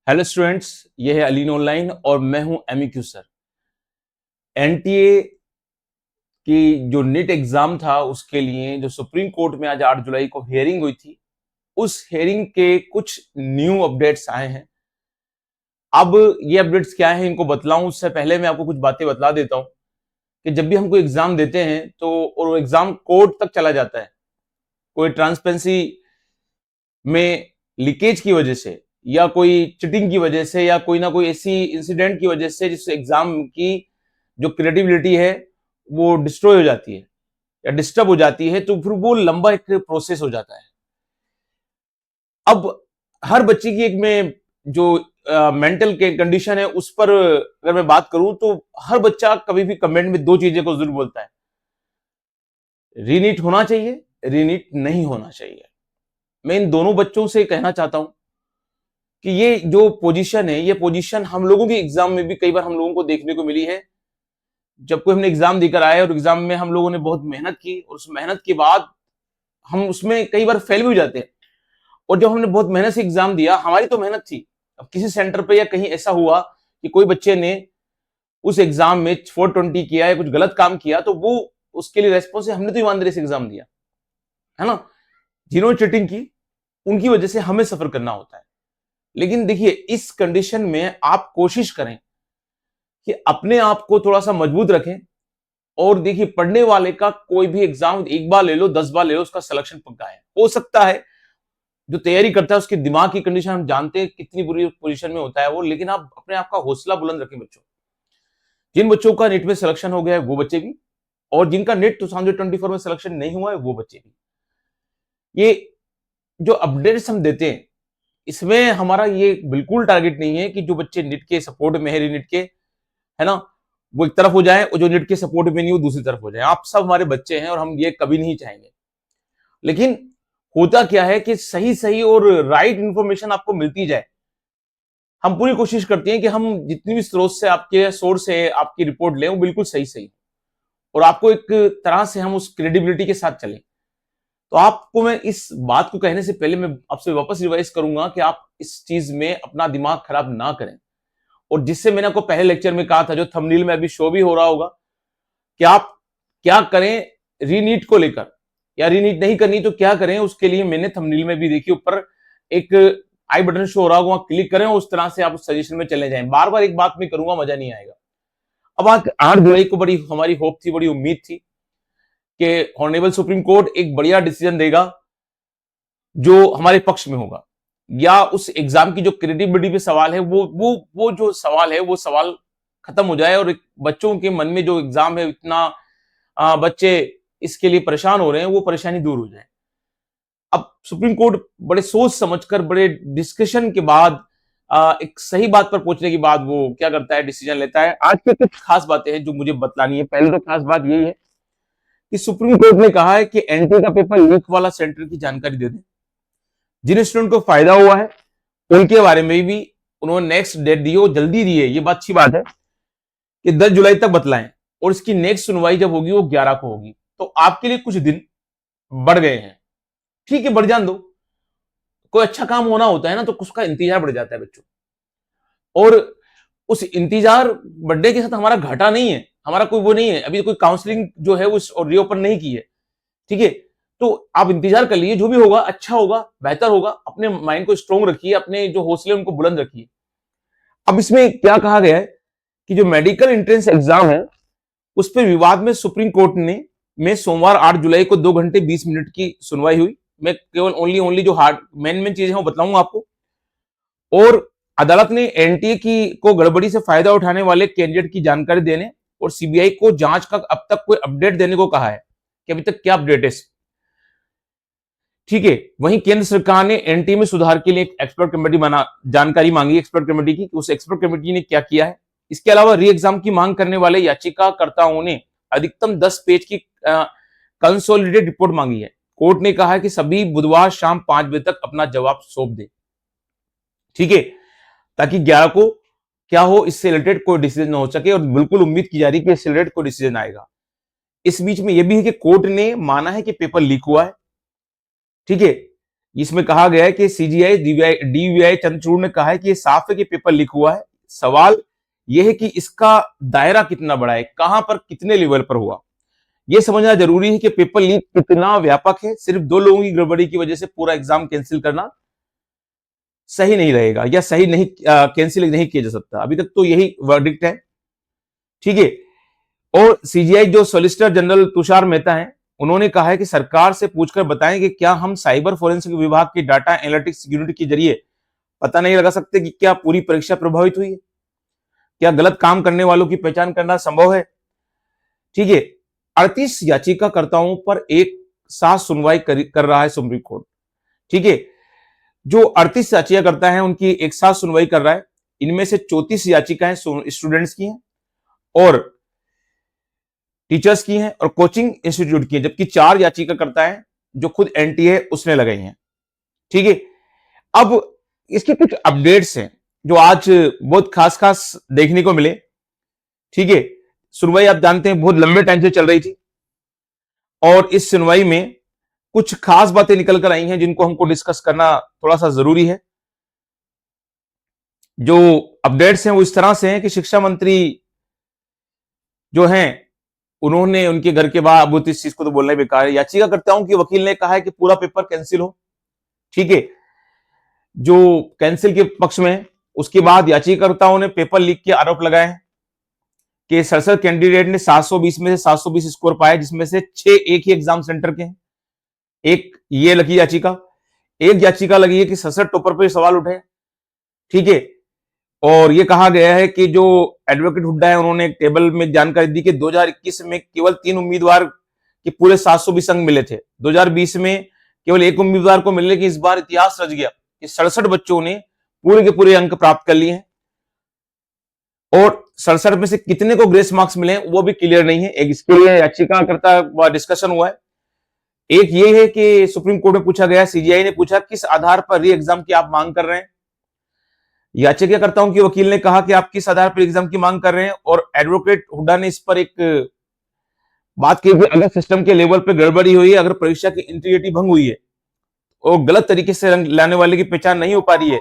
Hello students, ये है Aleen online और मैं हूं एमईक्यू सर। एनटीए की जो नीट एग्जाम था उसके लिए जो सुप्रीम कोर्ट में आज 8 जुलाई को हियरिंग हुई थी, उस हियरिंग के कुछ न्यू अपडेट्स आए हैं। अब ये अपडेट्स क्या है इनको बतलाऊं उससे पहले मैं आपको कुछ बातें बतला देता हूं कि जब भी हम कोई एग्जाम देते हैं तो और वो एग्जाम कोर्ट तक चला जाता है, कोई ट्रांसपेरेंसी में लीकेज की वजह से या कोई चिटिंग की वजह से या कोई ना कोई ऐसी इंसिडेंट की वजह से जिससे एग्जाम की जो क्रेडिबिलिटी है वो डिस्ट्रॉय हो जाती है या डिस्टर्ब हो जाती है, तो फिर वो लंबा एक प्रोसेस हो जाता है। अब हर बच्चे की एक में जो मेंटल के कंडीशन है उस पर अगर मैं बात करूं तो हर बच्चा कभी भी कमेंट में दो चीजें को जरूर बोलता है, रीनीट होना चाहिए, रीनीट नहीं होना चाहिए। मैं इन दोनों बच्चों से कहना चाहता हूं कि ये जो पोजीशन है, ये पोजीशन हम लोगों की एग्जाम में भी कई बार हम लोगों को देखने को मिली है। जब कोई हमने एग्जाम देकर आए और एग्जाम में हम लोगों ने बहुत मेहनत की और उस मेहनत के बाद हम उसमें कई बार फेल भी हो जाते हैं। और जब हमने बहुत मेहनत से एग्जाम दिया, हमारी तो मेहनत थी, अब किसी सेंटर पे या कहीं ऐसा हुआ कि कोई बच्चे ने उस एग्जाम में 420 किया या कुछ गलत काम किया, तो वो उसके लिए रेस्पॉन्स है हमने तो ईमानदारी से एग्जाम दिया, है ना। जिन्होंने चीटिंग की उनकी वजह से हमें सफर करना होता है। लेकिन देखिए, इस कंडीशन में आप कोशिश करें कि अपने आप को थोड़ा सा मजबूत रखें। और देखिए, पढ़ने वाले का कोई भी एग्जाम एक बार ले लो, 10 बार ले लो, उसका सिलेक्शन पक्का है। हो सकता है जो तैयारी करता है उसके दिमाग की कंडीशन हम जानते हैं कितनी बुरी पोजीशन में होता है वो, लेकिन आप अपने आप का हौसला बुलंद रखें बच्चों। जिन बच्चों का नीट में सिलेक्शन हो गया है वो बच्चे भी, और जिनका नीट 2024 में सिलेक्शन नहीं हुआ है वो बच्चे भी। ये जो अपडेट्स हम देते हैं इसमें हमारा ये बिल्कुल टारगेट नहीं है कि जो बच्चे नीट के सपोर्ट में है, नीट के, है ना, वो एक तरफ हो जाए और जो नीट के सपोर्ट में नहीं वो दूसरी तरफ हो जाए। आप सब हमारे बच्चे हैं और हम ये कभी नहीं चाहेंगे। लेकिन होता क्या है कि सही सही और राइट इंफॉर्मेशन आपको मिलती जाए। हम पूरी कोशिश करते हैं कि हम जितनी भी स्रोत से आपके सोर्स है आपकी रिपोर्ट लें वो बिल्कुल सही सही और आपको एक तरह से हम उस क्रेडिबिलिटी के साथ चलें। तो आपको मैं इस बात को कहने से पहले मैं आपसे वापस रिवाइज करूंगा कि आप इस चीज में अपना दिमाग खराब ना करें। और जिससे मैंने आपको पहले लेक्चर में कहा था, जो थंबनेल में अभी शो भी हो रहा होगा, कि आप क्या करें रीनीट को लेकर, या रीनीट नहीं करनी तो क्या करें, उसके लिए मैंने थंबनेल में भी देखिए ऊपर एक आई बटन शो हो रहा होगा, वहां क्लिक करें और उस तरह से आप उस सजेशन में चले जाएं। बार बार एक बात मैं करूंगा, मजा नहीं आएगा। अब आज 8 जुलाई को बड़ी हमारी होप थी, बड़ी उम्मीद थी कि ऑनरेबल सुप्रीम कोर्ट एक बढ़िया डिसीजन देगा जो हमारे पक्ष में होगा, या उस एग्जाम की जो क्रेडिबिलिटी पे सवाल है वो जो सवाल है वो सवाल खत्म हो जाए और बच्चों के मन में जो एग्जाम है इतना बच्चे इसके लिए परेशान हो रहे हैं वो परेशानी दूर हो जाए। अब सुप्रीम कोर्ट बड़े सोच समझकर, बड़े डिस्कशन के बाद, एक सही बात पर पहुंचने के बाद वो क्या करता है, डिसीजन लेता है। आज के कुछ खास बातें हैं जो मुझे बतलानी है। पहले तो खास बात यही है कि सुप्रीम कोर्ट ने कहा है कि एनटीए का पेपर लीक वाला सेंटर की जानकारी दे दें। जिन स्टूडेंट को फायदा हुआ है उनके बारे में भी उन्होंने नेक्स्ट डेट दी हो, जल्दी दी है, ये बात अच्छी बात है कि 10 जुलाई तक बतलाएं। और इसकी नेक्स्ट सुनवाई जब होगी वो 11 को होगी। तो आपके लिए कुछ दिन बढ़ गए हैं, ठीक है, बढ़ जान दो। कोई अच्छा काम होना होता है ना तो उसका इंतजार बढ़ जाता है बच्चों। और उस इंतजार बढ़ने के साथ हमारा घाटा नहीं है, हमारा कोई वो नहीं है। अभी कोई काउंसलिंग जो है वो रीओपन नहीं की है, ठीक है। तो आप इंतजार कर लीजिए, जो भी होगा अच्छा होगा, बेहतर होगा। अपने माइंड को स्ट्रोंग रखिए, अपने जो हौसले उनको बुलंद रखिए। अब इसमें क्या कहा गया है कि जो मेडिकल एंट्रेंस एग्जाम है उस पर विवाद में सुप्रीम कोर्ट ने में सोमवार 8 जुलाई को 2 घंटे 20 मिनट की सुनवाई हुई। मैं केवल ओनली ओनली जो हार्ड मेन चीजें हैं वो बताऊंगा आपको। और अदालत ने एनटीए की को गड़बड़ी से फायदा उठाने वाले कैंडिडेट की जानकारी देने और सीबीआई को जांच का अब तक कोई अपडेट देने को कहा है कि अभी तक क्या अपडेट है, ठीक है। वहीं केंद्र सरकार ने एनटीए में सुधार के लिए एक एक्सपर्ट कमेटी बना जानकारी मांगी एक्सपर्ट कमेटी की, उस एक्सपर्ट कमेटी ने क्या किया है। इसके अलावा री एग्जाम की मांग करने वाले याचिकाकर्ताओं ने अधिकतम 10 पेज की कंसोलिडेटेड रिपोर्ट मांगी है। कोर्ट ने कहा है कि सभी बुधवार शाम 5 बजे तक अपना जवाब सौंप दे, ठीक है, ताकि 11 को क्या हो, इससे रिलेटेड कोई डिसीजन हो सके। और बिल्कुल उम्मीद की जा रही है कि इससे रिलेटेड कोई डिसीजन आएगा। इस बीच में यह भी है कि कोर्ट ने माना है कि पेपर लीक हुआ है, ठीक है, इसमें कहा गया है कि सीजीआई डीवीआई चंद्रचूड़ ने कहा है कि ये साफ है कि पेपर लीक हुआ है। सवाल यह है कि इसका दायरा कितना बड़ा है, कहां पर कितने लेवल पर हुआ, यह समझना जरूरी है कि पेपर लीक कितना व्यापक है। सिर्फ 2 लोगों की गड़बड़ी की वजह से पूरा एग्जाम कैंसिल करना सही नहीं रहेगा, या सही नहीं कैंसिल नहीं किया जा सकता। अभी तक तो यही वर्डिक्ट है, ठीक है। और सीजीआई जो सॉलिसिटर जनरल तुषार मेहता हैं, उन्होंने कहा है कि सरकार से पूछकर बताएं कि क्या हम साइबर फोरेंसिक विभाग की डाटा एनालिटिक्स यूनिट के जरिए पता नहीं लगा सकते कि क्या पूरी परीक्षा प्रभावित हुई है, क्या गलत काम करने वालों की पहचान करना संभव है, ठीक है। 38 याचिकाकर्ताओं पर एक साथ सुनवाई कर रहा है सुप्रीम कोर्ट, ठीक है। जो 38 याचिकाकर्ता हैं उनकी एक साथ सुनवाई कर रहा है। इनमें से 34 याचिकाएं स्टूडेंट्स की हैं और टीचर्स की हैं और कोचिंग इंस्टीट्यूट की हैं, जबकि 4 याचिकाकर्ता हैं जो खुद एनटीए उसने लगाई हैं, ठीक है। अब इसके कुछ अपडेट्स हैं जो आज बहुत खास खास देखने को मिले, ठीक है। सुनवाई आप जानते हैं बहुत लंबे टाइम से चल रही थी और इस सुनवाई में कुछ खास बातें निकल कर आई हैं जिनको हमको डिस्कस करना थोड़ा सा जरूरी है। जो अपडेट्स हैं वो इस तरह से हैं कि शिक्षा मंत्री जो हैं उन्होंने उनके घर के बाहर, अब इस चीज को तो बोलना ही बेकार है, याचिकाकर्ताओं के वकील ने कहा है कि पूरा पेपर कैंसिल हो, ठीक है। जो कैंसिल के पक्ष में है, उसके बाद याचिकाकर्ताओं ने पेपर लीक के आरोप लगाए हैं कि 67 कैंडिडेट ने 720 में से 720 स्कोर पाए, जिसमें से 6 एक ही एग्जाम सेंटर के हैं। एक ये लगी याचिका, एक याचिका लगी है कि 67 टॉपर पर सवाल उठे, ठीक है। और ये कहा गया है कि जो एडवोकेट हुड्डा है उन्होंने एक टेबल में जानकारी दी कि 2021 में केवल 3 उम्मीदवार के पूरे 720 अंक मिले थे, 2020 में केवल एक उम्मीदवार को मिलने की इस बार इतिहास रच गया कि 67 बच्चों ने पूरे के पूरे अंक प्राप्त कर लिए हैं और 67 में से कितने को ग्रेस मार्क्स मिले हैं वो भी क्लियर नहीं है। एक इसके लिए याचिकाकर्ता डिस्कशन हुआ है। एक ये है कि सुप्रीम कोर्ट में पूछा गया, सीजीआई ने पूछा किस आधार पर री एग्जाम की आप मांग कर रहे हैं। याचिकाकर्ताओं के वकील ने कहा कि आप किस आधार पर एग्जाम की मांग कर रहे हैं, और एडवोकेट हुड्डा ने इस पर एक बात की कि अगर सिस्टम के लेवल पे गड़बड़ी हुई है, अगर परीक्षा की इंटीग्रिटी भंग हुई है और गलत तरीके से रंग लाने वाले की पहचान नहीं हो पा रही है,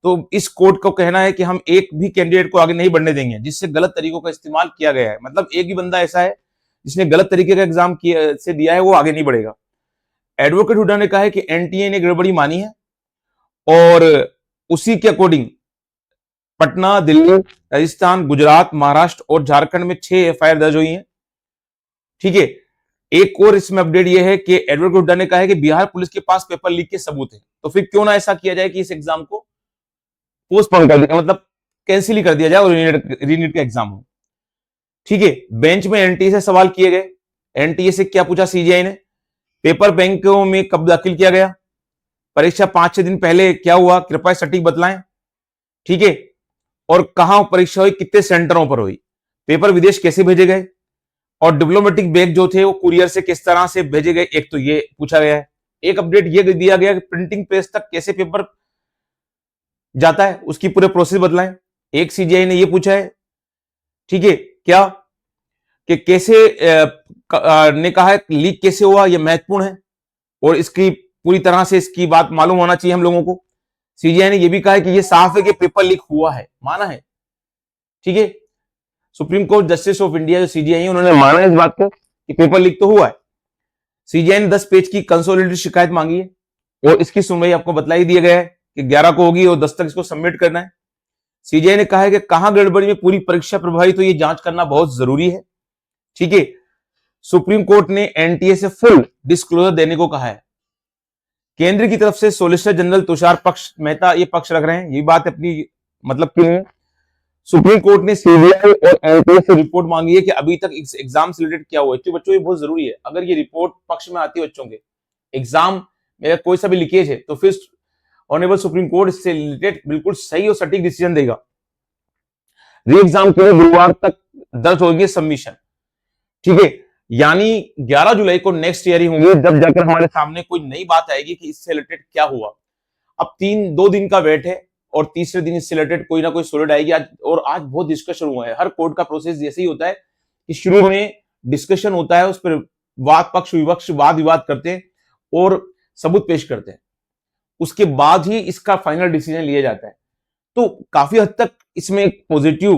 तो इस कोर्ट को कहना है कि हम एक भी कैंडिडेट को आगे नहीं बढ़ने देंगे जिससे गलत तरीकों का इस्तेमाल किया गया है। मतलब एक ही बंदा ऐसा है जिसने गलत तरीके का एग्जाम से दिया है, वो आगे नहीं बढ़ेगा। एडवोकेट हुड्डा ने कहा है कि एनटीए ने गड़बड़ी मानी है और उसी के अकॉर्डिंग पटना, दिल्ली, राजस्थान, गुजरात, महाराष्ट्र और झारखंड में 6 एफआईआर दर्ज हुई हैं, ठीक है। एक और इसमें अपडेट यह है कि एडवोकेट हुड्डा ने कहा है कि बिहार पुलिस के पास पेपर लीक के सबूत है, तो फिर क्यों ना ऐसा किया जाए कि इस एग्जाम को पोस्टपोन कर दिया, मतलब कैंसिल ही कर दिया जाए और रीनीट का एग्जाम हो, ठीक है। बेंच में एनटीए से सवाल किए गए। एनटीए से क्या पूछा सीजीआई ने, पेपर बैंकों में कब दाखिल किया गया, परीक्षा 5-6 दिन पहले क्या हुआ, कृपया सटीक बतलाएं, ठीक है। और कहां परीक्षा हुई, कितने सेंटरों पर हुई, पेपर विदेश कैसे भेजे गए, और डिप्लोमेटिक बैग जो थे वो कुरियर से किस तरह से भेजे गए, एक तो ये पूछा गया है। एक अपडेट ये दिया गया कि प्रिंटिंग प्रेस तक कैसे पेपर जाता है उसकी पूरे प्रोसेस बतलाएं। एक सीजीआई ने ये पूछा है, ठीक है, क्या कि कैसे ने कहा है लीक कैसे हुआ, यह महत्वपूर्ण है और इसकी पूरी तरह से इसकी बात मालूम होना चाहिए हम लोगों को। सीजीआई ने यह भी कहा है कि यह साफ है कि पेपर लीक हुआ है, माना है, ठीक है। Supreme court justice of India जो सीजीआई है उन्होंने माना इस बात को कि पेपर लीक तो हुआ है। सीजीआई ने 10 पेज की कंसोलिडेटेड शिकायत मांगी है और इसकी सुनवाई आपको बतला ही दिया गया है कि 11 को होगी और 10 तक इसको सबमिट करना है। सीजीआई ने कहा है कि कहां गड़बड़ी में पूरी परीक्षा प्रभावित तो ये जांच करना बहुत जरूरी है, ठीक है। सुप्रीम कोर्ट ने एनटीए से फुल डिस्क्लोजर देने को कहा है। केंद्र की तरफ से सॉलिसिटर जनरल तुषार मेहता ये पक्ष रख रहे हैं, ये बात अपनी मतलब क्यों है। सुप्रीम कोर्ट ने सीबीआई और एनटीए से रिपोर्ट मांगी है कि अभी तक एग्जाम से रिलेटेड क्या हुआ है। बच्चों ये बहुत जरूरी है, अगर ये रिपोर्ट पक्ष में आती है बच्चों के एग्जाम में कोई सा भी लीकेज है तो फिर ऑनरेबल सुप्रीम कोर्ट इससे रिलेटेड बिल्कुल सही और सटीक डिसीजन देगा। री एग्जाम के लिए गुरुवार तक दर्ज होगी सबमिशन, ठीक है। यानी 11 जुलाई को नेक्स्ट ईयर होंगे जब जाकर हमारे सामने कोई नई बात आएगी कि इससे रिलेटेड क्या हुआ। अब 2 दिन का वेट है और तीसरे दिन इससे रिलेटेड कोई ना कोई सॉलिड आएगी। आज बहुत डिस्कशन हुआ है। हर कोर्ट का प्रोसेस जैसे ही होता है कि शुरू में डिस्कशन होता है, उस पर वाद पक्ष विपक्ष वाद विवाद करते हैं और सबूत पेश करते हैं। उसके बाद ही इसका फाइनल डिसीजन लिया जाता है। तो काफी हद तक इसमें एक पॉजिटिव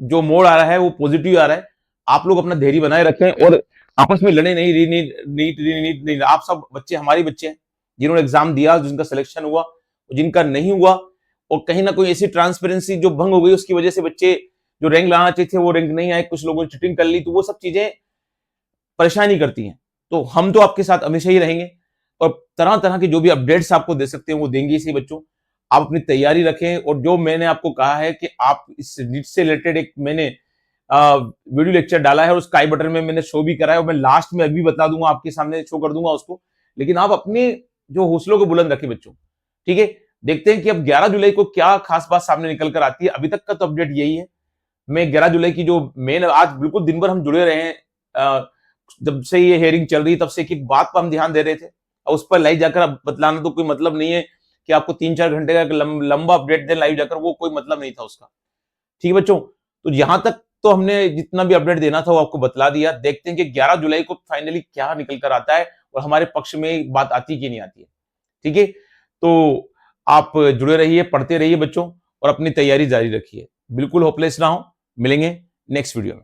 जो मोड़ आ रहा है वो पॉजिटिव आ रहा है। आप लोग अपना धैर्य बनाए रखें और आपस में लड़े नहीं, नीट, आप सब बच्चे हमारे बच्चे हैं जिन्होंने एग्जाम दिया, जिनका सिलेक्शन हुआ, जिनका नहीं हुआ, और कहीं ना कोई ऐसी ट्रांसपेरेंसी जो भंग हो गई उसकी वजह से बच्चे जो रैंक लाना चाहिए थे वो रैंक नहीं आए, कुछ लोगों ने चीटिंग कर ली, तो वो सब चीजें परेशानी करती हैं। तो हम तो आपके साथ हमेशा ही रहेंगे और तरह तरह के जो भी अपडेट्स आपको दे सकते हैं वो देंगे इसी बच्चों। आप अपनी तैयारी रखें और जो मैंने आपको कहा है कि आप इस नीट से रिलेटेड एक मैंने वीडियो लेक्चर डाला है और उसका आई बटन में मैंने शो भी करा है और मैं लास्ट में अभी बता दूंगा, आपके सामने शो कर दूंगा उसको। लेकिन आप अपने जो हौसलों को बुलंद रखें बच्चों, ठीक है। देखते हैं कि अब 11 जुलाई को क्या खास बात सामने निकल कर आती है। अभी तक का तो अपडेट यही है। मैं 11 जुलाई की जो मेन, आज बिल्कुल दिन भर हम जुड़े रहे हैं, जब से ये हेयरिंग चल रही तब से एक बात पर हम ध्यान दे रहे थे और उस पर लाइव जाकर अब बतलाना तो कोई मतलब नहीं है कि आपको 3-4 घंटे का लंबा अपडेट दें लाइव जाकर, वो कोई मतलब नहीं था उसका, ठीक है बच्चों। तो यहां तक तो हमने जितना भी अपडेट देना था वो आपको बतला दिया। देखते हैं कि 11 जुलाई को फाइनली क्या निकल कर आता है और हमारे पक्ष में बात आती कि नहीं आती है, ठीक है। तो आप जुड़े रहिए, पढ़ते रहिए बच्चों और अपनी तैयारी जारी रखिए। बिल्कुल होपलेस ना हो। मिलेंगे नेक्स्ट वीडियो में।